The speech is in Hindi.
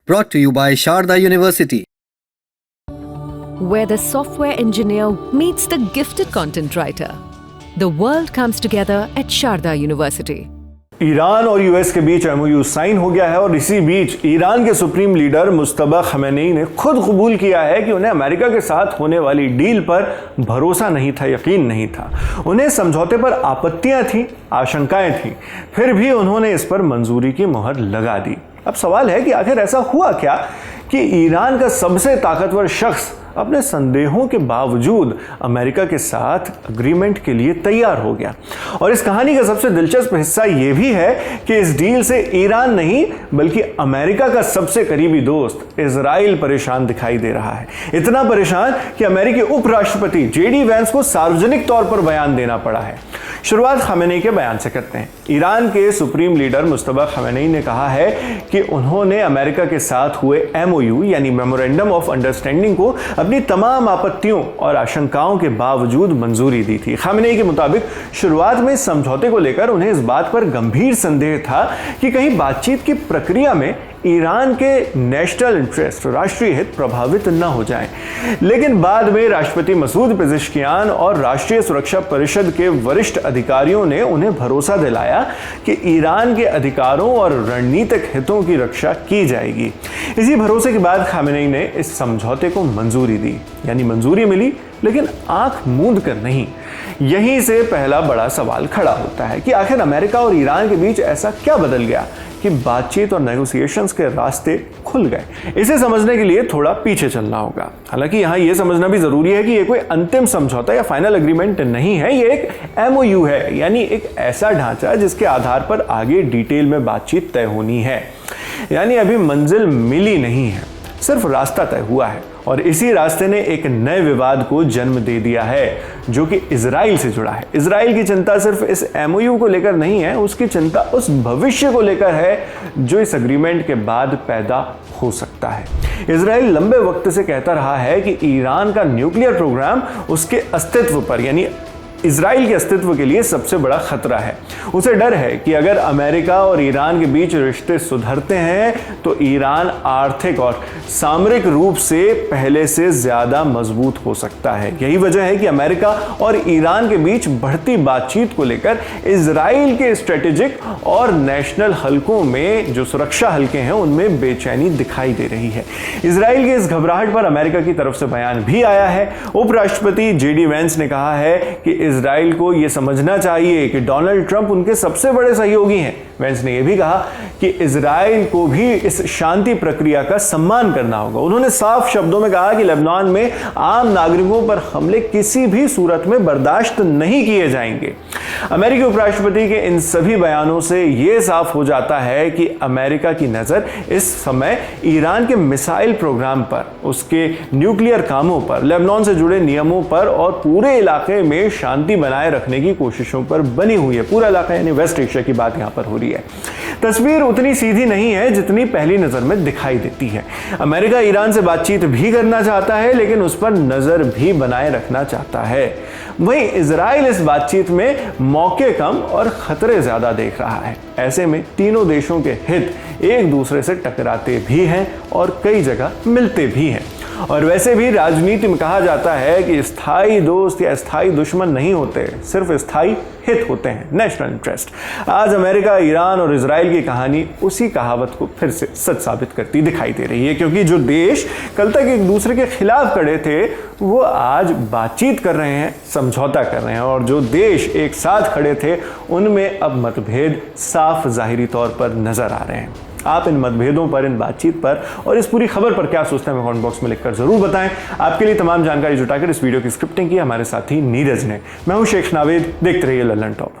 Brought to you by Sharda University. Where the software engineer meets the gifted content writer. The world comes together at Sharda University. Iran और यूएस के बीच एमओयू साइन हो गया है और इसी बीच ईरान के सुप्रीम लीडर मुस्तफा खमेनी ने खुद कबूल किया है कि उन्हें अमेरिका के साथ होने वाली डील पर भरोसा नहीं था, यकीन नहीं था। उन्हें समझौते पर आपत्तियां थीं, आशंकाएं थीं, फिर भी उन्होंने इस पर मंजूरी की मुहर लगा दी। अब सवाल है कि आखिर ऐसा हुआ क्या कि ईरान का सबसे ताकतवर शख्स अपने संदेहों के बावजूद अमेरिका के साथ अग्रीमेंट के लिए तैयार हो गया। और इस कहानी का सबसे दिलचस्प हिस्सा यह भी है कि इस डील से ईरान नहीं बल्कि अमेरिका का सबसे करीबी दोस्त इजराइल परेशान दिखाई दे रहा है। इतना परेशान कि अमेरिकी उपराष्ट्रपति जेडी वैंस को सार्वजनिक तौर पर बयान देना पड़ा है। शुरुआत खमेनी के बयान से करते हैं। ईरान के सुप्रीम लीडर मुस्तफा खमेनी ने कहा है कि उन्होंने अमेरिका के साथ हुए एमओयू यानी मेमोरेंडम ऑफ अंडरस्टैंडिंग को अपनी तमाम आपत्तियों और आशंकाओं के बावजूद मंजूरी दी थी। खमेनी के मुताबिक शुरुआत में समझौते को लेकर उन्हें इस बात पर गंभीर संदेह था कि कहीं बातचीत की प्रक्रिया में ईरान के नेशनल इंटरेस्ट, राष्ट्रीय हित प्रभावित न हो जाएं। लेकिन बाद में राष्ट्रपति मसूद पेजेश्कियान और राष्ट्रीय सुरक्षा परिषद के वरिष्ठ अधिकारियों ने उन्हें भरोसा दिलाया कि ईरान के अधिकारों और रणनीतिक हितों की रक्षा की जाएगी। इसी भरोसे के बाद खामेनी ने इस समझौते को मंजूरी दी, यानी मंजूरी मिली लेकिन आंख मूंद कर नहीं। यहीं से पहला बड़ा सवाल खड़ा होता है कि आखिर अमेरिका और ईरान के बीच ऐसा क्या बदल गया कि बातचीत और नेगोशिएशंस के रास्ते खुल गए। इसे समझने के लिए थोड़ा पीछे चलना होगा। हालांकि यहाँ यह समझना भी जरूरी है कि यह कोई अंतिम समझौता या फाइनल एग्रीमेंट नहीं है, यह एक एमओयू है, यानी एक ऐसा ढांचा जिसके आधार पर आगे डिटेल में बातचीत तय होनी है। यानी अभी मंजिल मिली नहीं है, सिर्फ रास्ता तय हुआ है और इसी रास्ते ने एक नए विवाद को जन्म दे दिया है जो कि इजराइल से जुड़ा है। इजराइल की चिंता सिर्फ इस एमओयू को लेकर नहीं है, उसकी चिंता उस भविष्य को लेकर है जो इस एग्रीमेंट के बाद पैदा हो सकता है। इजराइल लंबे वक्त से कहता रहा है कि ईरान का न्यूक्लियर प्रोग्राम उसके अस्तित्व पर यानी इजराइल के अस्तित्व के लिए सबसे बड़ा खतरा है। उसे डर है कि अगर अमेरिका और ईरान के बीच रिश्ते सुधरते हैं तो ईरान आर्थिक और सामरिक रूप से पहले से ज्यादा मजबूत हो सकता है। यही वजह है कि अमेरिका और ईरान के बीच बढ़ती बातचीत को लेकर इजराइल के स्ट्रेटेजिक और नेशनल हलकों में जो सुरक्षा हलके हैं उनमें बेचैनी दिखाई दे रही है। इजराइल के इस घबराहट पर अमेरिका की तरफ से बयान भी आया है। उपराष्ट्रपति जेडी वैंस ने कहा है कि इजराइल को यह समझना चाहिए कि डोनाल्ड ट्रंप उनके सबसे बड़े सहयोगी हैं। वैंस ने यह भी कहा कि इजराइल को भी इस शांति प्रक्रिया का सम्मान करना होगा। उन्होंने साफ शब्दों में कहा कि लेबनान में आम नागरिकों पर हमले किसी भी सूरत में बर्दाश्त नहीं किए जाएंगे। अमेरिकी उपराष्ट्रपति के इन सभी बयानों से यह साफ हो जाता है कि अमेरिका की नजर इस समय ईरान के मिसाइल प्रोग्राम पर, उसके न्यूक्लियर कामों पर, लेबनान से जुड़े नियमों पर और पूरे इलाके में शांति बनाए रखने की कोशिशों पर बनी हुई है। पूरा इलाका यानी वेस्ट एशिया की बात यहां पर हो रही है। तस्वीर उतनी सीधी नहीं है जितनी पहली नजर में दिखाई देती है। अमेरिका ईरान से बातचीत भी करना चाहता है लेकिन उस पर नजर भी बनाए रखना चाहता है। वहीं इजराइल इस बातचीत में मौके कम और खतरे ज्यादा देख रहा है। ऐसे में तीनों देशों के हित एक दूसरे से टकराते भी हैं और कई जगह मिलते भी हैं। और वैसे भी राजनीति में कहा जाता है कि स्थायी दोस्त या स्थायी दुश्मन नहीं होते, सिर्फ स्थायी हित होते हैं, नेशनल इंटरेस्ट। आज अमेरिका, ईरान और इजराइल की कहानी उसी कहावत को फिर से सच साबित करती दिखाई दे रही है, क्योंकि जो देश कल तक एक दूसरे के खिलाफ खड़े थे वो आज बातचीत कर रहे हैं, समझौता कर रहे हैं, और जो देश एक साथ खड़े थे उनमें अब मतभेद साफ जाहिरी तौर पर नजर आ रहे हैं। आप इन मतभेदों पर, इन बातचीत पर और इस पूरी खबर पर क्या सोचते हैं कमेंट बॉक्स में लिखकर जरूर बताएं। आपके लिए तमाम जानकारी जुटाकर इस वीडियो की स्क्रिप्टिंग की हमारे साथी नीरज ने। मैं हूं शेख नावेद, देखते रहिए लल्लन टॉप।